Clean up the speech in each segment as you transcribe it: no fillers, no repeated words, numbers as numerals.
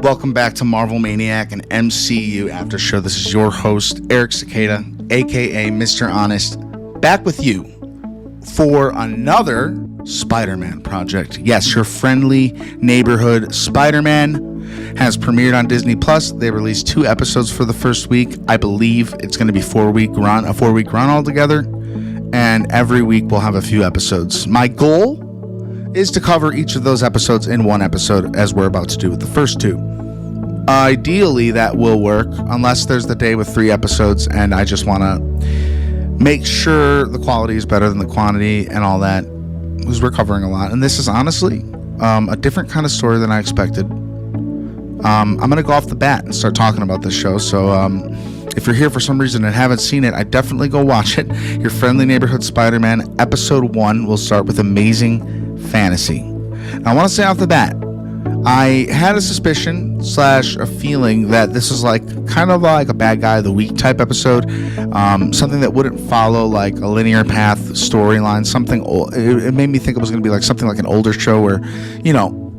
Welcome back to Marvel Maniac and MCU After Show. This is your host, Eric Cicada, aka Mr. Honest, back with you for another Spider-Man project. Yes, your friendly neighborhood Spider-Man has premiered on Disney Plus. They released 2 episodes for the first week. I believe it's going to be a 4-week run altogether, and every week we'll have a few episodes. My goal is to cover each of those episodes in one episode, as we're about to do with the first 2. Ideally, that will work, unless there's the day with 3 episodes, and I just want to make sure the quality is better than the quantity and all that, because we're covering a lot. And this is honestly a different kind of story than I expected. I'm going to go off the bat and start talking about this show, so if you're here for some reason and haven't seen it, I definitely go watch it. Your Friendly Neighborhood Spider-Man, Episode 1 will start with Amazing Fantasy. Now, I want to say off the bat, I had a suspicion / a feeling that this is kind of like a Bad Guy of the Week type episode, something that wouldn't follow like a linear path storyline. It made me think it was going to be like something like an older show where,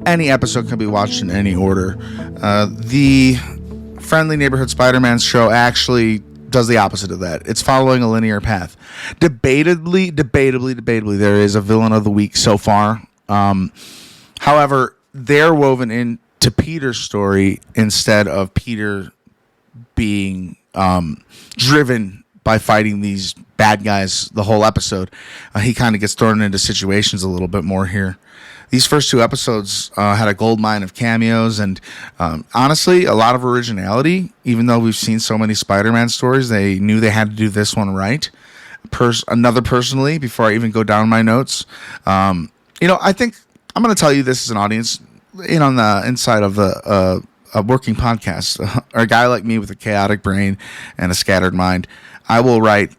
any episode can be watched in any order. The Friendly Neighborhood Spider-Man show actually does the opposite of that. It's following a linear path. Debatably, there is a villain of the week so far. However, they're woven into Peter's story instead of Peter being driven by fighting these bad guys the whole episode. He kind of gets thrown into situations a little bit more here. These first 2 episodes had a gold mine of cameos and honestly, a lot of originality. Even though we've seen so many Spider-Man stories, they knew they had to do this one right. Personally, before I even go down my notes, I think I'm going to tell you this as an audience, on the inside of a working podcast, or a guy like me with a chaotic brain and a scattered mind. I will write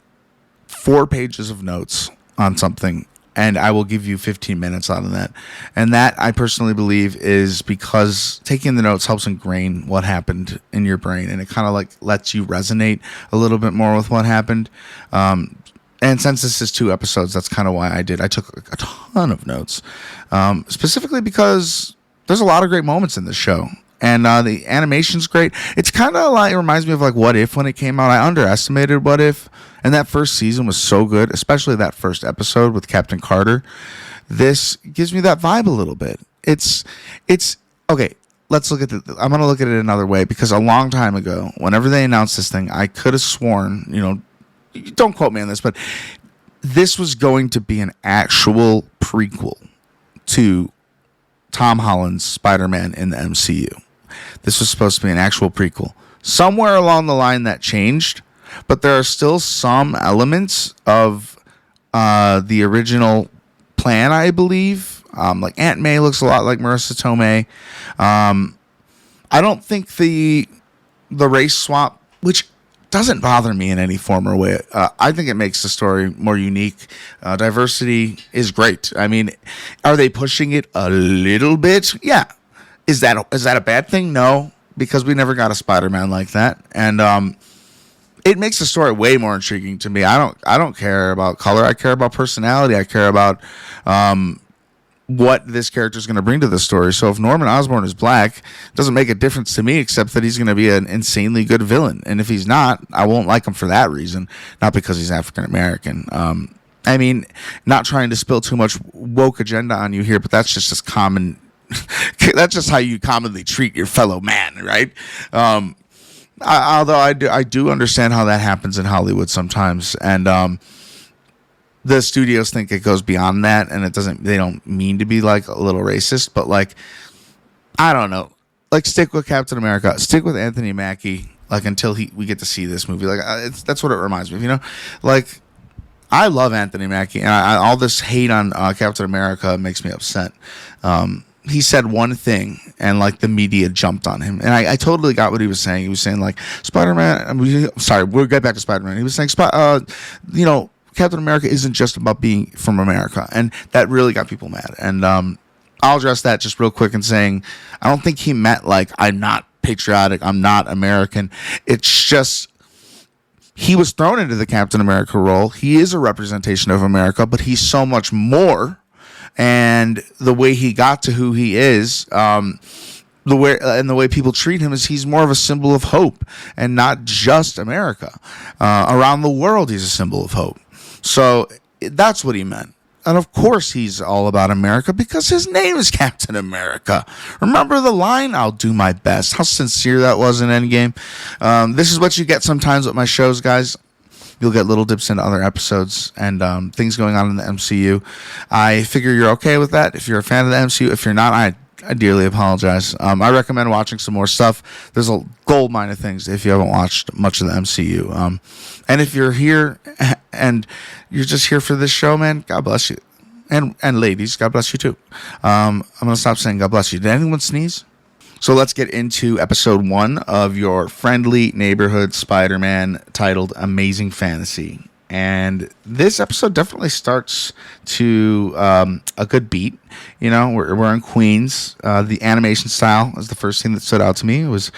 4 pages of notes on something, and I will give you 15 minutes out of that. And that, I personally believe, is because taking the notes helps ingrain what happened in your brain, and it kind of lets you resonate a little bit more with what happened. And since this is 2 episodes, that's kind of why I took a ton of notes, specifically because there's a lot of great moments in this show. And the animation's great. It's kind of it reminds me of What If when it came out. I underestimated What If, and that first season was so good, especially that first episode with Captain Carter. This gives me that vibe a little bit. It's okay. Let's look at I'm going to look at it another way, because a long time ago, whenever they announced this thing, I could have sworn, don't quote me on this, but this was going to be an actual prequel to Tom Holland's Spider-Man in the MCU. This was supposed to be an actual prequel. Somewhere along the line that changed, but there are still some elements of the original plan, I believe. Like Aunt May looks a lot like Marissa Tomei. I don't think the race swap, which doesn't bother me in any form or way. I think it makes the story more unique. Diversity is great. I mean, are they pushing it a little bit? Yeah. Is that a bad thing? No, because we never got a Spider-Man like that, and it makes the story way more intriguing to me. I don't care about color. I care about personality. I care about what this character is going to bring to the story. So if Norman Osborn is black, it doesn't make a difference to me, except that he's going to be an insanely good villain. And if he's not, I won't like him for that reason, not because he's African American. I mean, not trying to spill too much woke agenda on you here, but that's just as common. That's just how you commonly treat your fellow man, right? Although I do understand how that happens in Hollywood sometimes, and the studios think it goes beyond that, and they don't mean to be a little racist, but I don't know, stick with Captain America, stick with Anthony Mackie, until we get to see this movie. That's what it reminds me of, I love Anthony Mackie, and all this hate on Captain America makes me upset. He said one thing, and the media jumped on him, and I totally got what he was saying. He was saying Spider-Man. Sorry, we'll get back to Spider-Man. He was saying, Captain America isn't just about being from America, and that really got people mad. And I'll address that just real quick and saying, I don't think he meant I'm not patriotic, I'm not American. It's just he was thrown into the Captain America role. He is a representation of America, but he's so much more. And the way he got to who he is, the way people treat him is he's more of a symbol of hope, and not just America. Around the world, he's a symbol of hope. So that's what he meant. And of course he's all about America because his name is Captain America. Remember the line, "I'll do my best." How sincere that was in Endgame. This is what you get sometimes with my shows, guys. You'll get little dips into other episodes and things going on in the MCU. I figure you're okay with that. If you're a fan of the MCU, if you're not, I dearly apologize. I recommend watching some more stuff. There's a gold mine of things if you haven't watched much of the MCU. And if you're here and you're just here for this show, man, God bless you. And ladies, God bless you too. I'm going to stop saying God bless you. Did anyone sneeze? So let's get into episode 1 of your friendly neighborhood Spider-Man titled Amazing Fantasy. And this episode definitely starts to a good beat. You know, we're in Queens. The animation style is the first thing that stood out to me. It was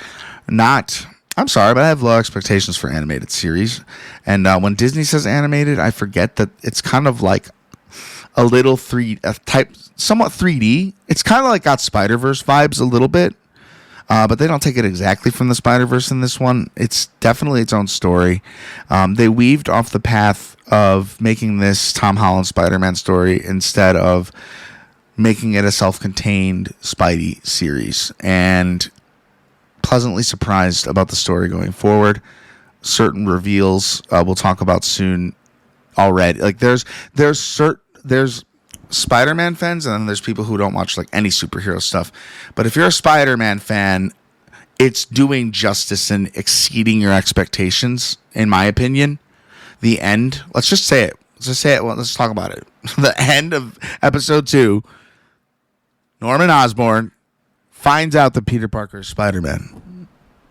not... I'm sorry, but I have low expectations for animated series. And when Disney says animated, I forget that it's kind of like a little somewhat 3D. It's kind of like got Spider-Verse vibes a little bit. But they don't take it exactly from the Spider-Verse in this one. It's definitely its own story. They weaved off the path of making this Tom Holland Spider-Man story instead of making it a self-contained Spidey series. And pleasantly surprised about the story going forward. Certain reveals we'll talk about soon already. Like there's Spider-Man fans, and then there's people who don't watch like any superhero stuff. But if you're a Spider-Man fan, it's doing justice and exceeding your expectations, in my opinion. The end, let's just say it. Well, let's talk about it. The end of episode 2, Norman Osborn finds out that Peter Parker is Spider-Man.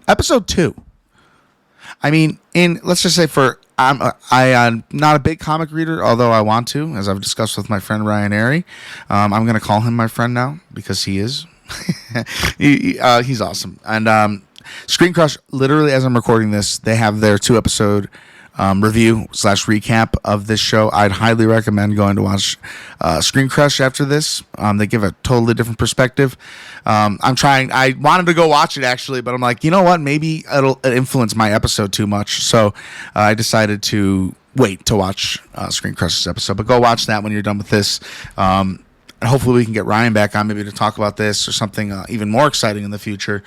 Episode 2. I mean, let's just say I'm not a big comic reader, although I want to, as I've discussed with my friend Ryan Airy. I'm going to call him my friend now because he is. He's awesome. And Screen Crush, literally as I'm recording this, they have their 2-episode review / recap of this show. I'd highly recommend going to watch Screen Crush after this. They give a totally different perspective. I wanted to go watch it actually, but I'm like, you know what? Maybe it'll influence my episode too much. So I decided to wait to watch Screen Crush's episode. But go watch that when you're done with this. And hopefully we can get Ryan back on maybe to talk about this or something even more exciting in the future.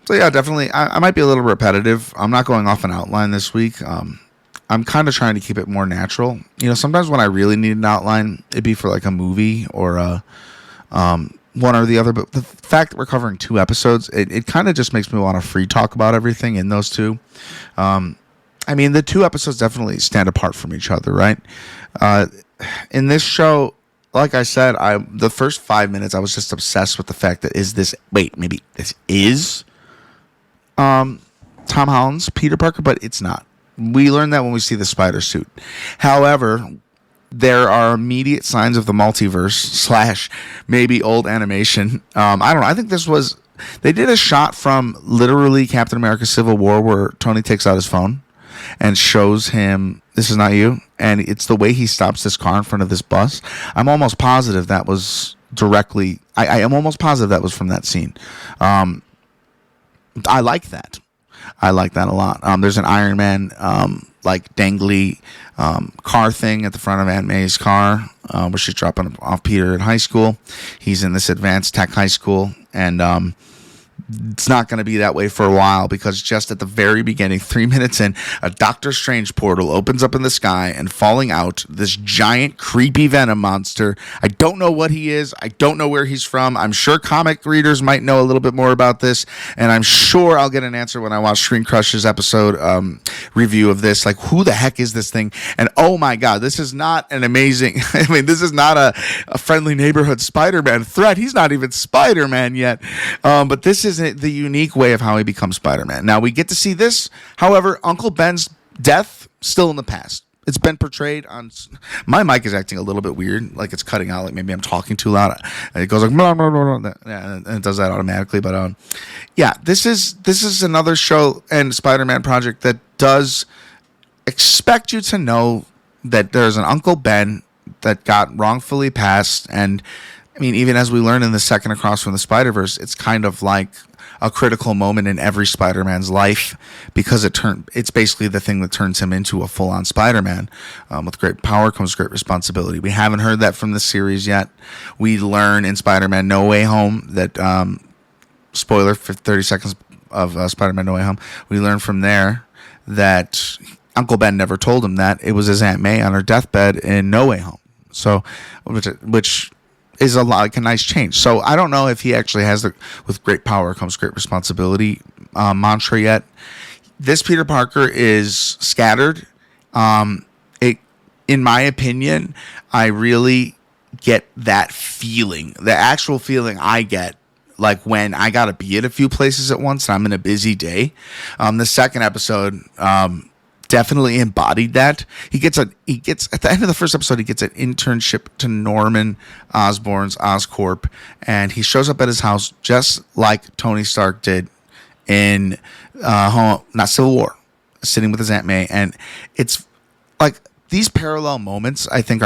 So yeah, definitely. I might be a little repetitive. I'm not going off an outline this week. I'm kind of trying to keep it more natural. You know, sometimes when I really need an outline, it'd be for like a movie or one or the other. But the fact that we're covering 2 episodes, it kind of just makes me want to free talk about everything in those 2. I mean, the 2 episodes definitely stand apart from each other, right? In this show, like I said, the first 5 minutes, I was just obsessed with the fact that maybe this is Tom Holland's Peter Parker, but it's not. We learn that when we see the spider suit. However, there are immediate signs of the multiverse / maybe old animation. I don't know. I think they did a shot from literally Captain America Civil War where Tony takes out his phone and shows him, "This is not you." And it's the way he stops this car in front of this bus. I'm almost positive that was directly, I am almost positive that was from that scene. I like that. I like that a lot. There's an Iron Man like dangly car thing at the front of Aunt May's car where she's dropping off Peter in high school. He's in this advanced tech high school, and it's not going to be that way for a while because just at the very beginning, 3 minutes in, a Doctor Strange portal opens up in the sky and falling out this giant creepy Venom monster. I don't know what he is. I don't know where he's from. I'm sure comic readers might know a little bit more about this, and I'm sure I'll get an answer when I watch Screen Crush's episode review of this. Like, who the heck is this thing? And oh my God, this is not an amazing, I mean, this is not a friendly neighborhood Spider-Man threat. He's not even Spider-Man yet. But this is the unique way of how he becomes Spider-Man. Now we get to see this. However, Uncle Ben's death still in the past. It's been portrayed on. My mic is acting a little bit weird, like it's cutting out. Like maybe I'm talking too loud. It goes like blah, blah, blah, blah, and it does that automatically. But yeah, this is another show and Spider-Man project that does expect you to know that there's an Uncle Ben that got wrongfully passed, and I mean, even as we learn in the second Across from the Spider-Verse, it's kind of like a critical moment in every Spider-Man's life because it's basically the thing that turns him into a full-on Spider-Man. With great power comes great responsibility. We haven't heard that from the series yet. We learn in Spider-Man No Way Home that, spoiler for 30 seconds of Spider-Man No Way Home, we learn from there that Uncle Ben never told him that. It was his Aunt May on her deathbed in No Way Home. So, which is like a nice change. So I don't know if he actually has the "with great power comes great responsibility" mantra yet. This Peter Parker is scattered. In my opinion, I really get that feeling, the actual feeling I get, like when I gotta be at a few places at once and I'm in a busy day. The second episode definitely embodied that. He gets at the end of the first episode, he gets an internship to Norman Osborn's Oscorp, and he shows up at his house just like Tony Stark did in not Civil War, sitting with his Aunt May. And it's like these parallel moments I think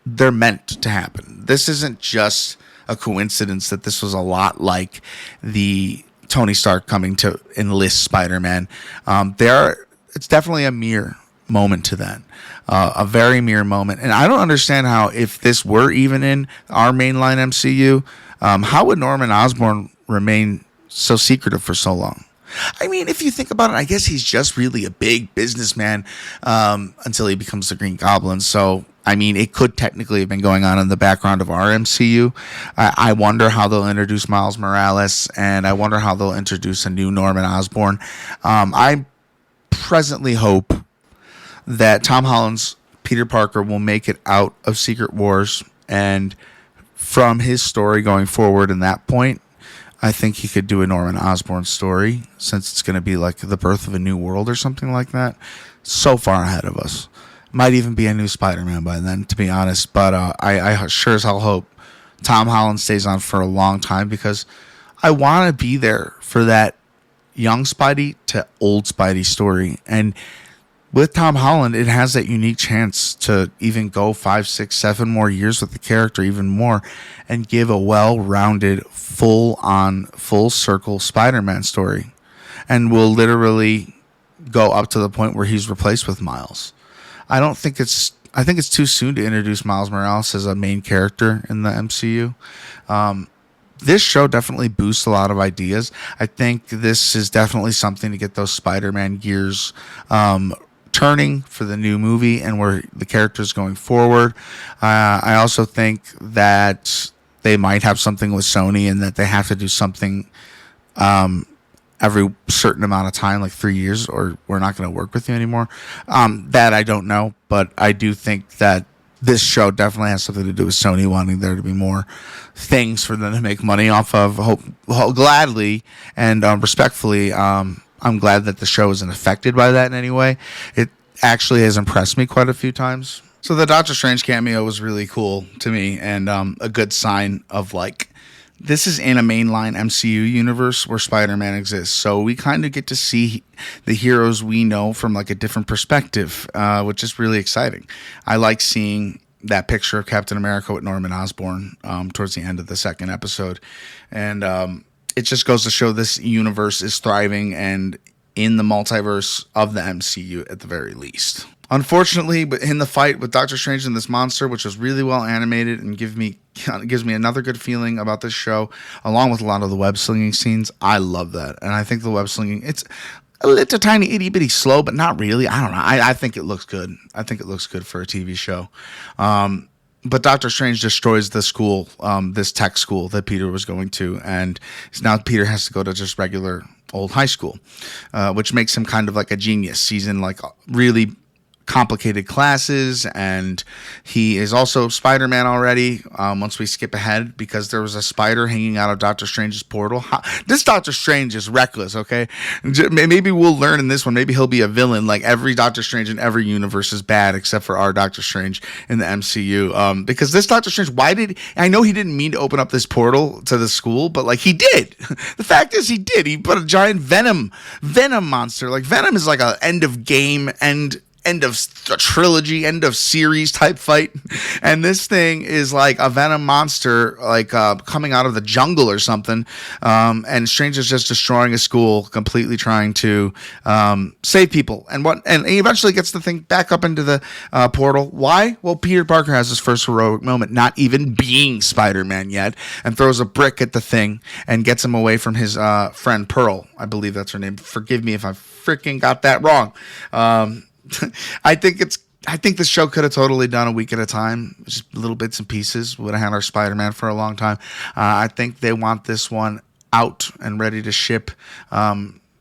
they're meant to happen. This isn't just a coincidence that this was a lot like the Tony Stark coming to enlist Spider-Man. It's definitely a mere moment to that, a very mere moment. And I don't understand how, if this were even in our mainline MCU, how would Norman Osborn remain so secretive for so long? I mean, if you think about it, I guess he's just really a big businessman until he becomes the Green Goblin. So, I mean, it could technically have been going on in the background of our MCU. I wonder how they'll introduce Miles Morales, and I wonder how they'll introduce a new Norman Osborn. I presently hope that Tom Holland's Peter Parker will make it out of Secret Wars, and from his story going forward in that point, I think he could do a Norman Osborn story, since it's going to be like the birth of a new world or something like that. So far ahead of us. Might even be a new Spider-Man by then, to be honest. But I sure as hell hope Tom Holland stays on for a long time, because I want to be there for that young Spidey to old Spidey story. And with Tom Holland, it has that unique chance to even go 5, 6, 7 more years with the character, even more, and give a well-rounded, full-on, full-circle Spider-Man story. And will literally go up to the point where he's replaced with Miles. I think it's too soon to introduce Miles Morales as a main character in the MCU. This show definitely boosts a lot of ideas. I think this is definitely something to get those Spider-Man gears turning for the new movie and where the character's going forward. I also think that they might have something with Sony, and that they have to do something every certain amount of time, like 3 years, or we're not going to work with you anymore. That I don't know, but I do think that this show definitely has something to do with Sony wanting there to be more things for them to make money off of. Gladly and respectfully, I'm glad that the show isn't affected by that in any way. It actually has impressed me quite a few times. So the Doctor Strange cameo was really cool to me, and a good sign of like, this is in a mainline MCU universe where Spider-Man exists. So we kind of get to see the heroes we know from like a different perspective, which is really exciting. I like seeing that picture of Captain America with Norman Osborn towards the end of the second episode. And it just goes to show this universe is thriving and in the multiverse of the MCU at the very least. Unfortunately, but in the fight with Doctor Strange and this monster, which was really well animated and gives me another good feeling about this show, along with a lot of the web slinging scenes, I love that. And I think the web slinging, it's a tiny itty bitty slow, but not really. I don't know. I think it looks good. I think it looks good for a TV show. But Doctor Strange destroys the school, this tech school that Peter was going to, and now Peter has to go to just regular old high school, which makes him kind of like a genius. He's in like really complicated classes, and he is also Spider-Man already. Once we skip ahead, because there was a spider hanging out of Doctor Strange's portal. This Doctor Strange is reckless, okay? Maybe we'll learn in this one. Maybe he'll be a villain. Like every Doctor Strange in every universe is bad except for our Doctor Strange in the MCU. Because this Doctor Strange, I know he didn't mean to open up this portal to the school, but like he did. The fact is he did. He put a giant Venom monster. Like Venom is like a end of game end of a trilogy, end of series type fight. And this thing is like a venom monster, like coming out of the jungle or something. And Strange is just destroying a school, completely trying to save people. And he eventually gets the thing back up into the portal. Why? Well, Peter Parker has his first heroic moment, not even being Spider-Man yet, and throws a brick at the thing and gets him away from his friend Pearl. I believe that's her name. Forgive me if I freaking got that wrong. I think the show could have totally done a week at a time, just little bits and pieces. Would have had our Spider-Man for a long time. I think they want this one out and ready to ship,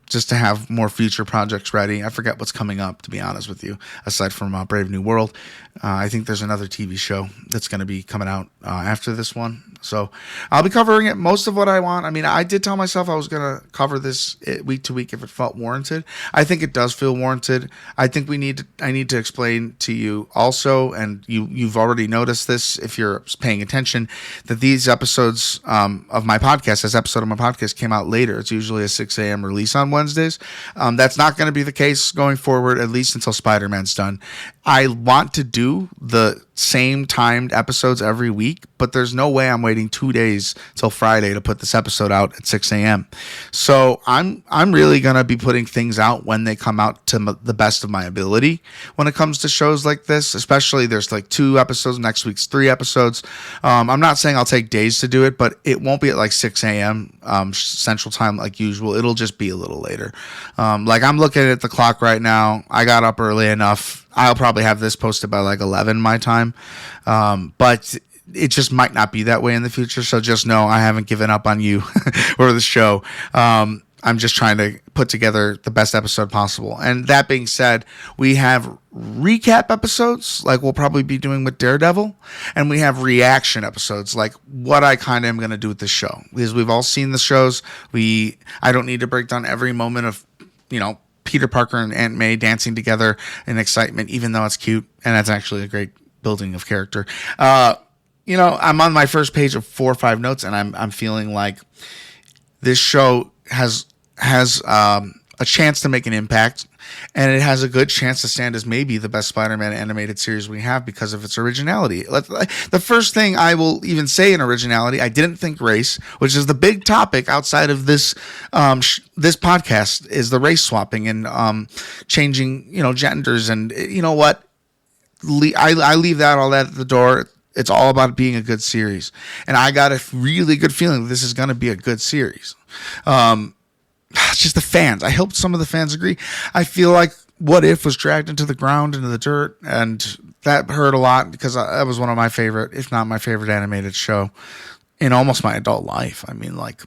just to have more future projects ready. I forget what's coming up, to be honest with you, aside from Brave New World. I think there's another TV show that's going to be coming out after this one. So I'll be covering it, most of what I want. I mean, I did tell myself I was going to cover this week to week if it felt warranted. I think it does feel warranted. I think I need to explain to you also, and you've already noticed this if you're paying attention, that these episodes of my podcast, this episode of my podcast came out later. It's usually a 6 a.m. release on Wednesdays. That's not going to be the case going forward, at least until Spider-Man's done. I want to do the same timed episodes every week, but there's no way I'm waiting 2 days till Friday to put this episode out at 6 a.m. So I'm really going to be putting things out when they come out to the best of my ability when it comes to shows like this, especially there's like 2 episodes, next week's 3 episodes. I'm not saying I'll take days to do it, but it won't be at like 6 a.m. Central Time like usual. It'll just be a little later. Like I'm looking at the clock right now. I got up early enough. I'll probably have this posted by like 11 my time. But it just might not be that way in the future. So just know I haven't given up on you or the show. I'm just trying to put together the best episode possible. And that being said, we have recap episodes like we'll probably be doing with Daredevil. And we have reaction episodes like what I kind of am going to do with this show. Because we've all seen the shows. I don't need to break down every moment of, Peter Parker and Aunt May dancing together in excitement, even though it's cute. And that's actually a great building of character. I'm on my first page of 4 or 5 notes, and I'm feeling like this show has a chance to make an impact, and it has a good chance to stand as maybe the best Spider-Man animated series we have because of its originality. The first thing I will even say in originality, I didn't think race, which is the big topic outside of this this podcast, is the race swapping and changing genders, and you know what, I leave all that at the door. It's all about being a good series, and I got a really good feeling that this is going to be a good series. It's just the fans. I hope some of the fans agree. I feel like What If was dragged into the ground, into the dirt, and that hurt a lot because that was one of my favorite, if not my favorite animated show in almost my adult life. I mean, like,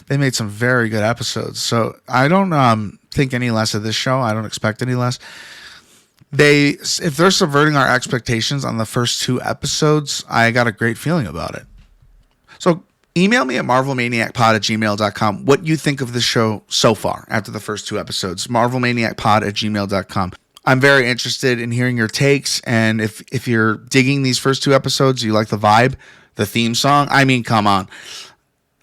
they made some very good episodes. So I don't think any less of this show. I don't expect any less. If they're subverting our expectations on the first 2 episodes, I got a great feeling about it. So email me at MarvelManiacPod@gmail.com what you think of the show so far after the first 2 episodes. MarvelManiacPod@gmail.com. I'm very interested in hearing your takes, and if you're digging these first 2 episodes, you like the vibe, the theme song. I mean, come on.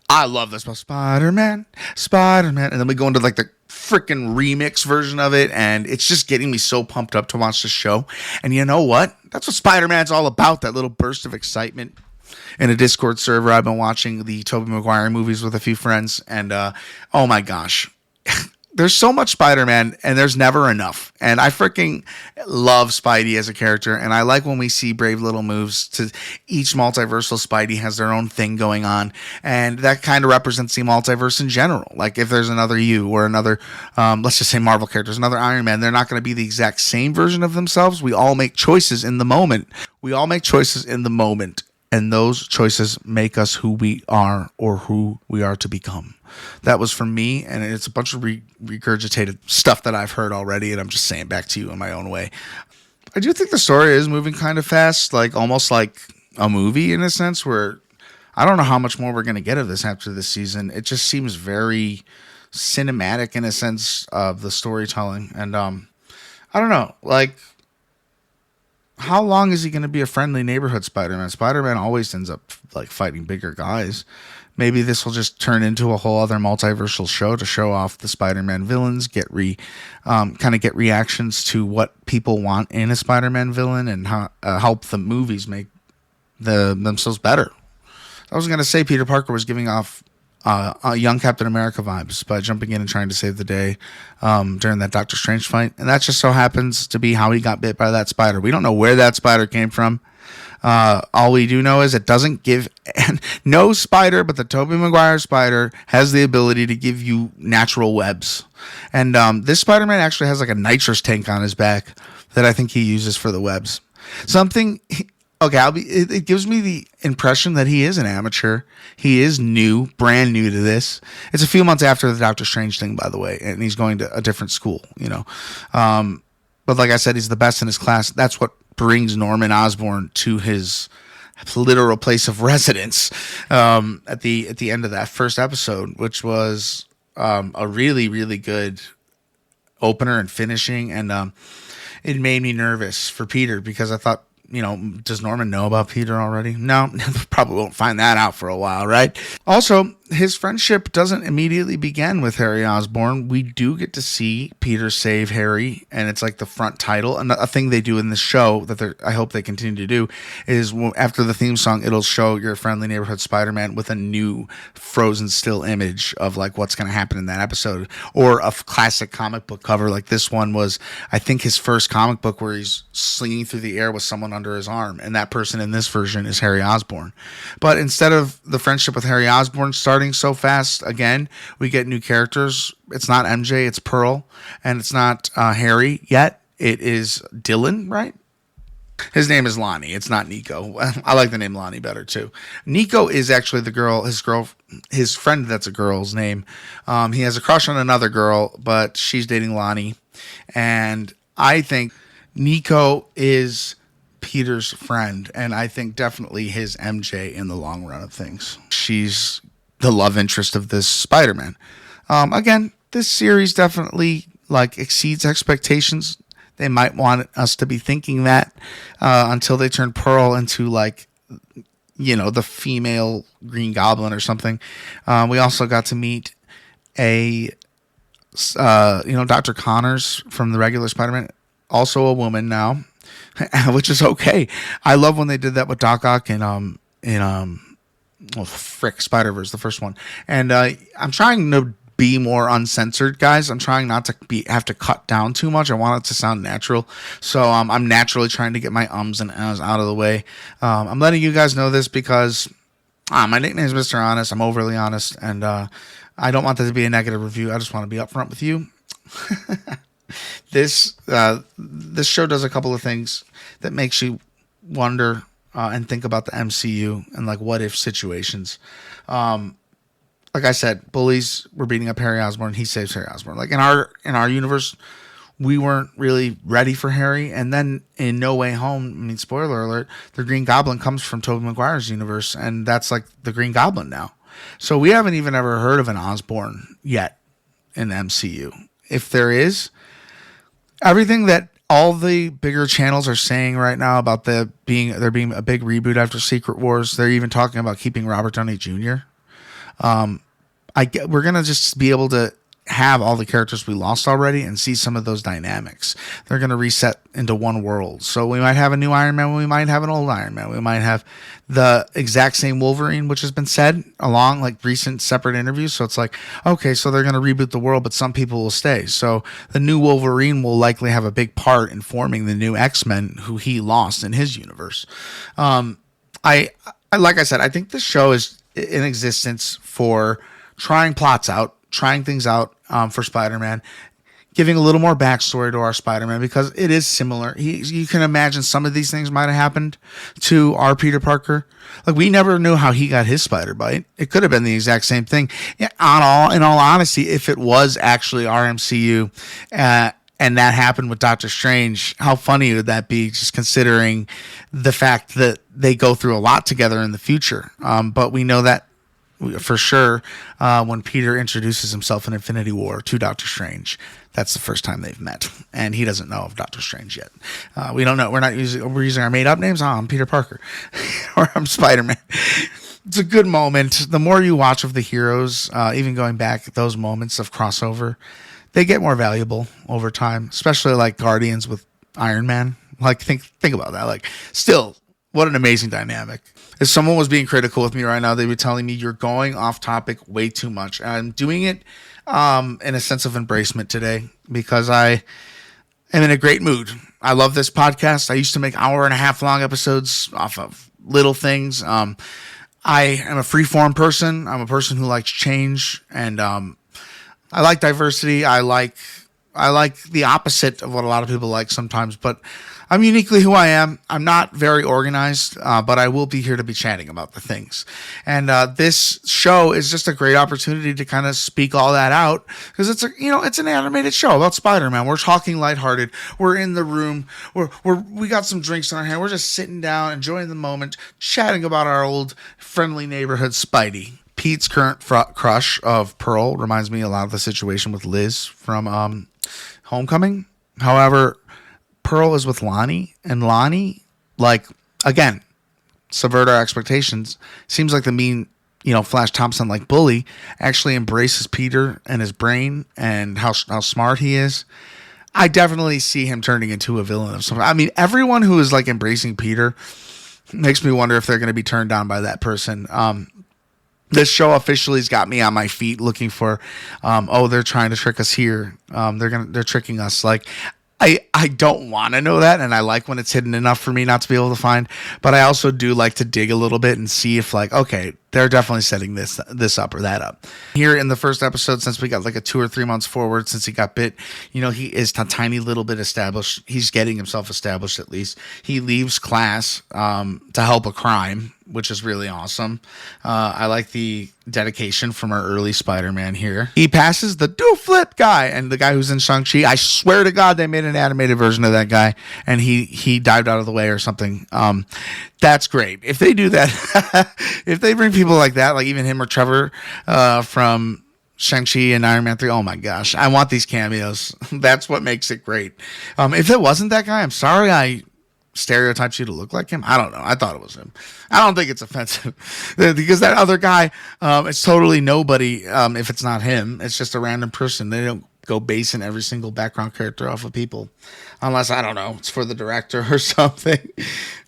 I love this. Spider-Man, and then we go into like the freaking remix version of it, and it's just getting me so pumped up to watch the show. And you know what? That's what Spider-Man's all about, that little burst of excitement. In a Discord server, I've been watching the Tobey Maguire movies with a few friends, and oh my gosh. There's so much Spider-Man, and there's never enough. And I freaking love Spidey as a character, and I like when we see brave little moves. To each multiversal Spidey has their own thing going on, and that kind of represents the multiverse in general. Like if there's another you or another, let's just say Marvel characters, another Iron Man, they're not going to be the exact same version of themselves. We all make choices in the moment. And those choices make us who we are or who we are to become. That was from me, and it's a bunch of regurgitated stuff that I've heard already, and I'm just saying back to you in my own way. I do think the story is moving kind of fast, like almost like a movie in a sense, where I don't know how much more we're going to get of this after this season. It just seems very cinematic in a sense of the storytelling, and I don't know, like, how long is he going to be a friendly neighborhood Spider-Man? Spider-Man always ends up like fighting bigger guys. Maybe this will just turn into a whole other multiversal show to show off the Spider-Man villains, get reactions to what people want in a Spider-Man villain, and help the movies make themselves better. I was going to say Peter Parker was giving off young Captain America vibes by jumping in and trying to save the day during that Doctor Strange fight. And that just so happens to be how he got bit by that spider. We don't know where that spider came from. All we do know is it doesn't give... no spider, but the Tobey Maguire spider has the ability to give you natural webs. And this Spider-Man actually has like a nitrous tank on his back that I think he uses for the webs. Something... Okay, it gives me the impression that he is an amateur. He is brand new to this. It's a few months after the Doctor Strange thing, by the way, and he's going to a different school, you know. But like I said, he's the best in his class. That's what brings Norman Osborn to his literal place of residence at the end of that first episode, which was a really, really good opener and finishing. And it made me nervous for Peter because I thought, you know, does Norman know about Peter already? No, probably won't find that out for a while, right? Also, his friendship doesn't immediately begin with Harry Osborn. We do get to see Peter save Harry, and it's like the front title. And a thing they do in this show that I hope they continue to do is after the theme song, it'll show Your Friendly Neighborhood Spider-Man with a new frozen still image of like what's going to happen in that episode, or a classic comic book cover. Like this one was, I think, his first comic book where he's slinging through the air with someone under his arm, and that person in this version is Harry Osborn. But instead of the friendship with Harry Osborn starting so fast, again, we get new characters. It's not MJ, it's Pearl, and it's not Harry yet. It is Dylan, right? His name is Lonnie. It's not Nico. I like the name Lonnie better too. Nico is actually his friend. That's a girl's name. He has a crush on another girl, but she's dating Lonnie, and I think Nico is Peter's friend, and I think definitely his MJ in the long run of things. She's the love interest of this Spider-Man. Again, this series definitely like exceeds expectations. They might want us to be thinking that until they turn Pearl into like, you know, the female Green Goblin or something. We also got to meet Dr. Connors from the regular Spider-Man, also a woman now. Which is okay. I love when they did that with Doc Ock Spider-Verse, the first one. And I'm trying to be more uncensored, guys. I'm trying not to have to cut down too much. I want it to sound natural. So I'm naturally trying to get my ums and ahs out of the way. I'm letting you guys know this because my nickname is Mr. Honest. I'm overly honest, and I don't want that to be a negative review. I just want to be upfront with you. This show does a couple of things that makes you wonder and think about the MCU and like what if situations. Like I said, bullies were beating up Harry Osborn. He saves Harry Osborn. Like in our universe, we weren't really ready for Harry. And then in No Way Home, I mean, spoiler alert, the Green Goblin comes from Tobey Maguire's universe, and that's like the Green Goblin now. So we haven't even ever heard of an Osborn yet in the MCU. If there is, everything that all the bigger channels are saying right now about there being a big reboot after Secret Wars, they're even talking about keeping Robert Downey Jr. We're gonna just be able to have all the characters we lost already and see some of those dynamics. They're gonna reset into one world, so we might have a new Iron Man, we might have an old Iron Man, we might have the exact same Wolverine, which has been said along like recent separate interviews. So it's like, okay, so they're gonna reboot the world, but some people will stay. So the new Wolverine will likely have a big part in forming the new X-Men who he lost in his universe. I like I said, I think this show is in existence for trying plots out, trying things out for Spider-Man, giving a little more backstory to our Spider-Man because it is similar. You can imagine some of these things might have happened to our Peter Parker. Like we never knew how he got his spider bite. It could have been the exact same thing. Yeah, in all honesty, if it was actually our MCU and that happened with Doctor Strange, how funny would that be? Just considering the fact that they go through a lot together in the future. But we know that for sure when Peter introduces himself in Infinity War to Doctor Strange. That's the first time they've met, and he doesn't know of Doctor Strange yet. We don't know. We're using our made up names. I'm Peter Parker, or I'm Spider-Man. it's a good moment. The more you watch of the heroes, even going back, those moments of crossover, they get more valuable over time, especially like Guardians with Iron Man. Like think about that. Like still, what an amazing dynamic. If someone was being critical with me right now, they'd be telling me you're going off topic way too much. I'm doing it in a sense of embracement today because I am in a great mood. I love this podcast. I used to make hour and a half long episodes off of little things. I am a free-form person. I'm a person who likes change, and I like diversity. I like the opposite of what a lot of people like sometimes, but I'm uniquely who I am. I'm not very organized, but I will be here to be chatting about the things. And this show is just a great opportunity to kind of speak all that out because it's an animated show about Spider-Man. We're talking lighthearted. We're in the room. We got some drinks in our hand. We're just sitting down, enjoying the moment, chatting about our old friendly neighborhood Spidey. Pete's current crush of Pearl reminds me a lot of the situation with Liz from Homecoming. However, Pearl is with Lonnie, and Lonnie, like, again, subvert our expectations. Seems like the mean, Flash Thompson like bully actually embraces Peter and his brain and how smart he is. I definitely see him turning into a villain of some. I mean, everyone who is like embracing Peter makes me wonder if they're going to be turned down by that person. This show officially has got me on my feet looking for, they're trying to trick us here. They're tricking us. Like, I don't want to know that, and I like when it's hidden enough for me not to be able to find, but I also do like to dig a little bit and see if, like, okay, they're definitely setting this up or that up. Here in the first episode, since we got like a 2 or 3 months forward since he got bit, he is a tiny little bit established. He's getting himself established at least. He leaves class to help a crime, which is really awesome. I like the dedication from our early Spider-Man here. He passes the do flip guy, and the guy who's in Shang-Chi, I swear to God, they made an animated version of that guy, and he dived out of the way or something. That's great. If they do that, if they bring people like that, like even him or Trevor from Shang-Chi and Iron Man 3, oh my gosh, I want these cameos. That's what makes it great. If it wasn't that guy, I'm sorry I stereotypes you to look like him. I don't know. I thought it was him. I don't think it's offensive because that other guy, it's totally nobody. If it's not him, it's just a random person. They don't go basing every single background character off of people, unless, I don't know, it's for the director or something.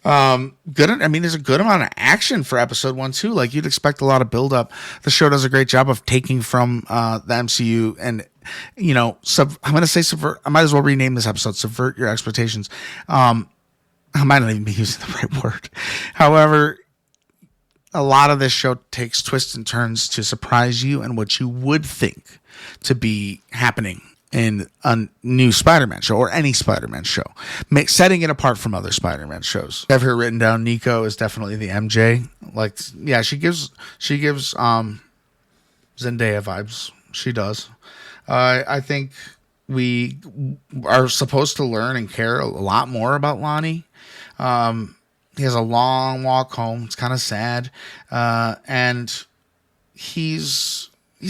There's a good amount of action for episode 1 too. Like, you'd expect a lot of build up. The show does a great job of taking from the MCU and, I'm going to say subvert. I might as well rename this episode Subvert Your Expectations. I might not even be using the right word. However, a lot of this show takes twists and turns to surprise you and what you would think to be happening in a new Spider-Man show or any Spider-Man show, setting it apart from other Spider-Man shows. I have here written down, Nico is definitely the MJ. Like, yeah, she gives Zendaya vibes. She does. I think we are supposed to learn and care a lot more about Lonnie. He has a long walk home. It's kind of sad. And he's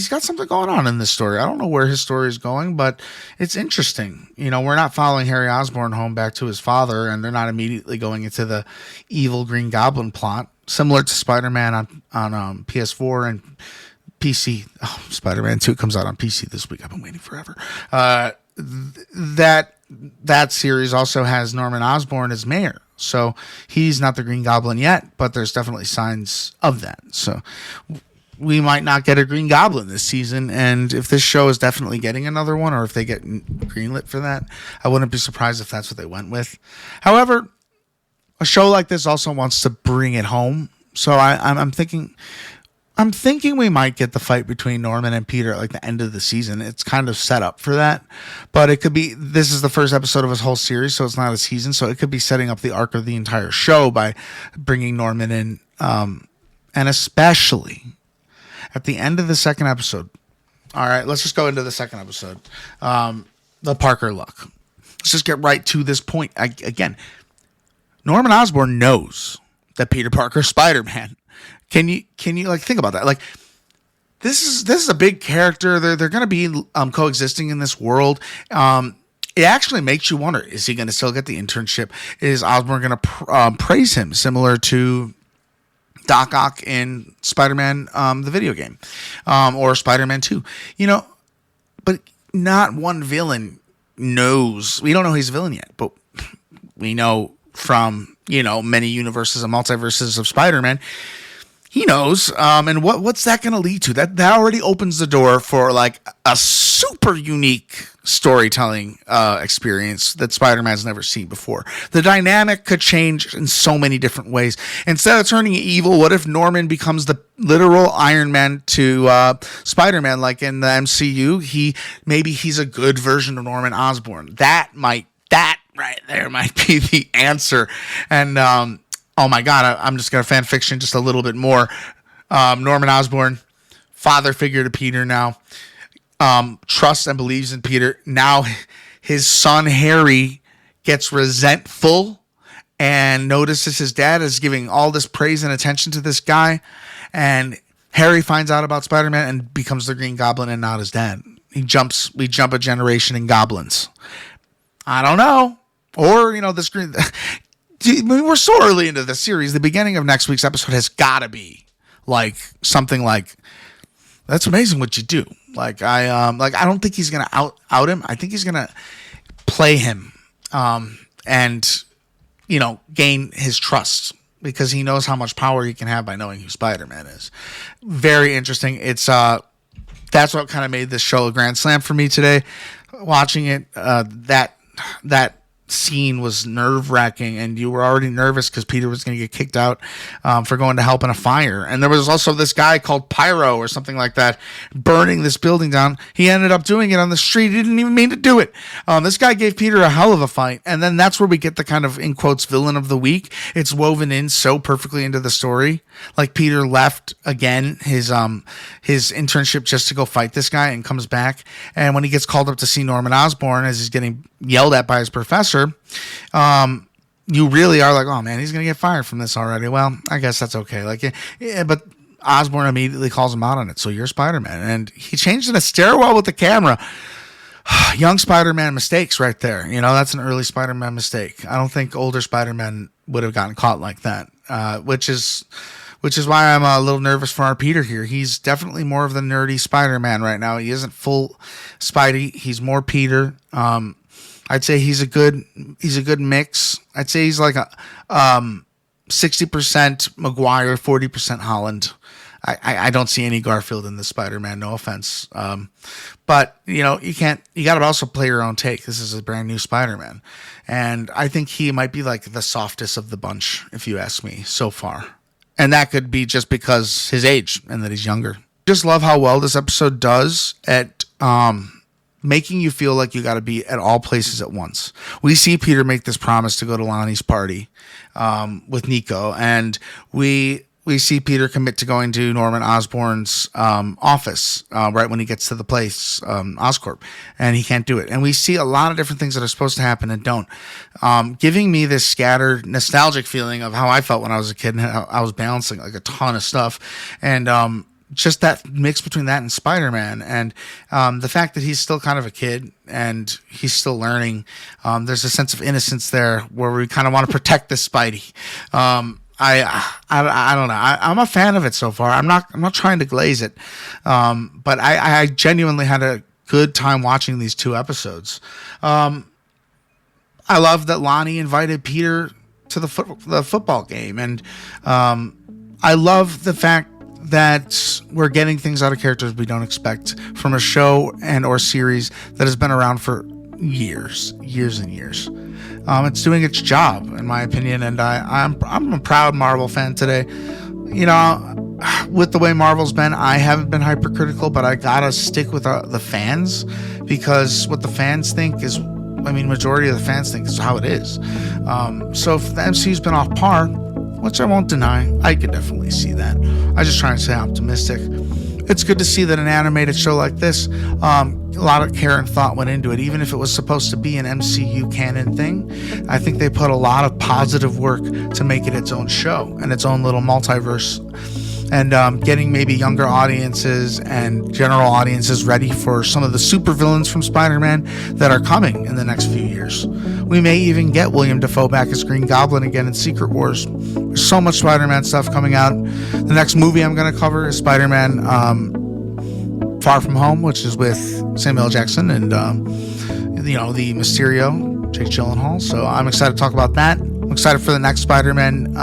got something going on in this story. I don't know where his story is going, but it's interesting. We're not following Harry Osborn home back to his father, and they're not immediately going into the evil Green Goblin plot, similar to Spider-Man on PS4 and PC. Oh, Spider-Man 2 comes out on PC this week. I've been waiting forever. That series also has Norman Osborn as mayor. So he's not the Green Goblin yet, but there's definitely signs of that. So we might not get a Green Goblin this season. And if this show is definitely getting another one, or if they get greenlit for that, I wouldn't be surprised if that's what they went with. However, a show like this also wants to bring it home. So I'm thinking we might get the fight between Norman and Peter at like the end of the season. It's kind of set up for that, but it could be, this is the first episode of his whole series, so it's not a season. So it could be setting up the arc of the entire show by bringing Norman in. And especially at the end of the second episode. All right, let's just go into the second episode. The Parker luck. Let's just get right to this point. Again, Norman Osborn knows that Peter Parker's Spider-Man. Can you like think about that? Like, this is a big character. They're going to be coexisting in this world. It actually makes you wonder: is he going to still get the internship? Is Osborn going to praise him, similar to Doc Ock in Spider-Man, the video game, or Spider-Man 2. But not one villain knows. We don't know he's a villain yet, but we know from, many universes and multiverses of Spider-Man, he knows. And what's that going to lead to? That already opens the door for like a super unique storytelling experience that Spider-Man's never seen before. The dynamic could change in so many different ways. Instead of turning evil, what if Norman becomes the literal Iron Man to Spider-Man, like in the MCU? Maybe he's a good version of Norman Osborn. That right there might be the answer. And oh my God, I'm just going to fan fiction just a little bit more. Norman Osborn, father figure to Peter now, trusts and believes in Peter. Now his son Harry gets resentful and notices his dad is giving all this praise and attention to this guy. And Harry finds out about Spider-Man and becomes the Green Goblin and not his dad. We jump a generation in goblins. I don't know. Or, this green... We're so early into the series. The beginning of next week's episode has got to be like something like, "That's amazing what you do." Like I don't think he's gonna out him. I think he's gonna play him, and gain his trust because he knows how much power he can have by knowing who Spider-Man is. Very interesting. It's that's what kind of made this show a grand slam for me today. Watching it, that scene was nerve-wracking, and you were already nervous because Peter was going to get kicked out for going to help in a fire. And there was also this guy called Pyro or something like that burning this building down. He ended up doing it on the street. He didn't even mean to do it. This guy gave Peter a hell of a fight, and then that's where we get the kind of, in quotes, villain of the week. It's woven in so perfectly into the story. Like Peter left again his internship just to go fight this guy and comes back, and when he gets called up to see Norman Osborn as he's getting yelled at by his professor, you really are like, oh man, he's gonna get fired from this already. Well, I guess that's okay. Like, yeah, but Osborn immediately calls him out on it. So you're Spider-Man, and he changed in a stairwell with the camera. Young Spider-Man mistakes right there. That's an early Spider-Man mistake. I don't think older Spider-Man would have gotten caught like that. Which is why I'm a little nervous for our Peter here. He's definitely more of the nerdy Spider-Man right now. He isn't full Spidey. He's more Peter. I'd say he's a good mix. I'd say he's like a 60% Maguire, 40% Holland. I don't see any Garfield in the Spider-Man, no offense. But you got to also play your own take. This is a brand new Spider-Man. And I think he might be like the softest of the bunch, if you ask me, so far. And that could be just because his age and that he's younger. Just love how well this episode does at making you feel like you got to be at all places at once. We see Peter make this promise to go to Lonnie's party with Nico, and we see Peter commit to going to Norman Osborn's office right when he gets to the place, Oscorp, and he can't do it. And we see a lot of different things that are supposed to happen and don't, giving me this scattered, nostalgic feeling of how I felt when I was a kid and how I was balancing like a ton of stuff. And just that mix between that and Spider-Man, and the fact that he's still kind of a kid and he's still learning. There's a sense of innocence there where we kind of want to protect this Spidey. I don't know. I'm a fan of it so far. I'm not trying to glaze it, but I genuinely had a good time watching these two episodes. I love that Lonnie invited Peter to the football game, and I love the fact that we're getting things out of characters we don't expect from a show and or series that has been around for years and years. It's doing its job, in my opinion, and I'm a proud Marvel fan today. With the way Marvel's been, I haven't been hypercritical, but I gotta stick with the fans, because what the fans think is, majority of the fans think is how it is. So if the MCU's been off par, which I won't deny, I could definitely see that. I just try and stay optimistic. It's good to see that an animated show like this, a lot of care and thought went into it. Even if it was supposed to be an MCU canon thing, I think they put a lot of positive work to make it its own show and its own little multiverse and getting maybe younger audiences and general audiences ready for some of the supervillains from Spider-Man that are coming in the next few years. We may even get William Dafoe back as Green Goblin again in Secret Wars. There's so much Spider-Man stuff coming out. The next movie I'm going to cover is Spider-Man Far From Home, which is with Samuel L. Jackson and the Mysterio, Jake Gyllenhaal. So I'm excited to talk about that. I'm excited for the next Spider-Man,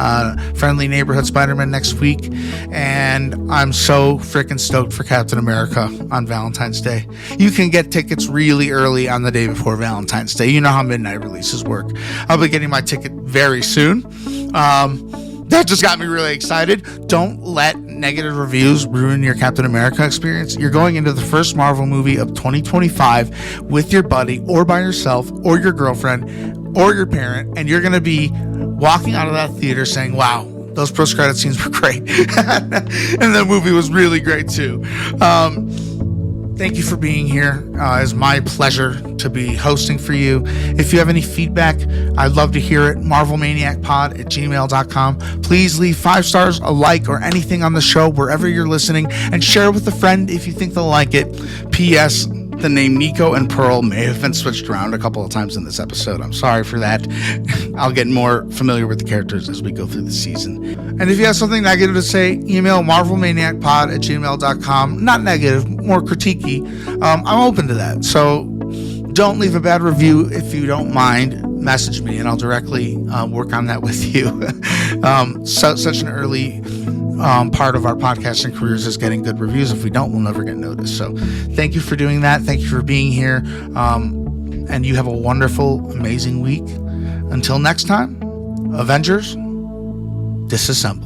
Friendly Neighborhood Spider-Man next week. And I'm so freaking stoked for Captain America on Valentine's Day. You can get tickets really early on the day before Valentine's Day. You know how midnight releases work. I'll be getting my ticket very soon. That just got me really excited. Don't let negative reviews ruin your Captain America experience. You're going into the first Marvel movie of 2025 with your buddy or by yourself or your girlfriend or your parent, and you're going to be walking out of that theater saying, wow, those post-credit scenes were great. And the movie was really great too. Thank you for being here. It's my pleasure to be hosting for you. If you have any feedback, I'd love to hear it. MarvelManiacPod@gmail.com. Please leave 5 stars, a like, or anything on the show wherever you're listening, and share it with a friend if you think they'll like it. P.S. The name Nico and Pearl may have been switched around a couple of times in this episode. I'm sorry for that. I'll get more familiar with the characters as we go through the season. And if you have something negative to say, email MarvelManiacPod@gmail.com. Not negative, more critiquey. I'm open to that. So don't leave a bad review if you don't mind. Message me and I'll directly work on that with you. Such an early part of our podcasting careers is getting good reviews. If we don't, we'll never get noticed. So thank you for doing that. Thank you for being here. And you have a wonderful, amazing week. Until next time, Avengers, disassemble.